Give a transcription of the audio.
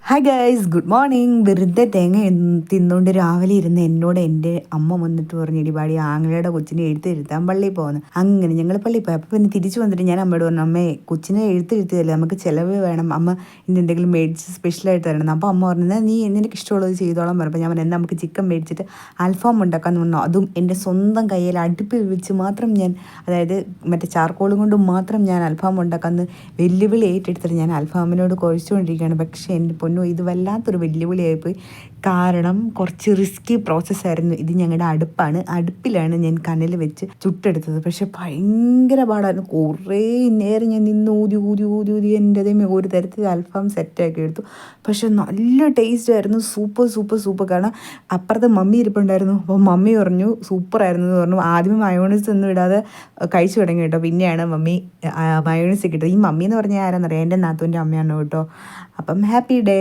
Hi guys, good morning. വെറുതെ തേങ്ങ തിന്നുകൊണ്ട് രാവിലെ ഇരുന്ന് എന്നോട് എൻ്റെ അമ്മ വന്നിട്ട് പറഞ്ഞു, ഇടിപാടി ആങ്ങളയുടെ കൊച്ചിനെ എഴുത്തിരുത്താൻ പള്ളിയിൽ പോകുന്നു. അങ്ങനെ ഞങ്ങൾ പള്ളിയിൽ പോയി. അപ്പോൾ പിന്നെ തിരിച്ചു വന്നിട്ട് ഞാൻ അമ്മയോട് പറഞ്ഞു, അമ്മേ കൊച്ചിനെ എഴുത്തിരുത്തിയല്ലേ, നമുക്ക് ചിലവ് വേണം, അമ്മ ഇന്ന് എന്തെങ്കിലും മേടിച്ച് സ്പെഷ്യലായിട്ട് തരണം. അപ്പോൾ അമ്മ പറഞ്ഞു, നീ നിനക്ക് ഇഷ്ടമുള്ളത് ചെയ്തോളാൻ പറഞ്ഞപ്പോൾ ഞാൻ പറഞ്ഞു, എന്നാൽ നമുക്ക് ചിക്കൻ മേടിച്ചിട്ട് അൽഫാം ഉണ്ടാക്കാമെന്ന് പറഞ്ഞു. അതും എൻ്റെ സ്വന്തം കയ്യിൽ അടുപ്പിൽ വെച്ച് മാത്രം ഞാൻ, അതായത് മറ്റേ ചാർക്കോളും കൊണ്ട് മാത്രം ഞാൻ അൽഫാം ഉണ്ടാക്കാമെന്ന് വെല്ലുവിളി ഏറ്റെടുത്തിട്ട് ഞാൻ അൽഫാമിനോട് കുഴച്ചുകൊണ്ടിരിക്കുകയാണ്. പക്ഷേ എൻ്റെ പൊന്നു, ഇത് വല്ലാത്തൊരു വെല്ലുവിളിയായിപ്പോയി. കാരണം കുറച്ച് റിസ്കി പ്രോസസ്സായിരുന്നു. ഇത് ഞങ്ങളുടെ അടുപ്പിലാണ് ഞാൻ കനൽ വെച്ച് ചുട്ടെടുത്തത്. പക്ഷെ ഭയങ്കര പാടായിരുന്നു. കുറേ നേരം ഞാൻ നിന്ന് ഊതി എൻ്റെതേമേ ഒരു തരത്തിൽ അൽഫാം സെറ്റാക്കി എടുത്തു. പക്ഷെ നല്ല ടേസ്റ്റ് ആയിരുന്നു. സൂപ്പർ. കാരണം അപ്പുറത്ത് മമ്മി ഇരിപ്പുണ്ടായിരുന്നു. അപ്പോൾ മമ്മി പറഞ്ഞു സൂപ്പറായിരുന്നു എന്ന് പറഞ്ഞു. ആദ്യമേ മയോണൈസ് ഒന്നും ഇടാതെ കഴിച്ചു തുടങ്ങി കേട്ടോ. പിന്നെയാണ് മമ്മി മയോണൈസ് കിട്ടുന്നത്. ഈ മമ്മി എന്ന് പറഞ്ഞാൽ ആരാന്നറിയാം, എൻ്റെ നാത്തൂൻ്റെ അമ്മയാണ് കേട്ടോ. അപ്പം ഹാപ്പി ഡേ.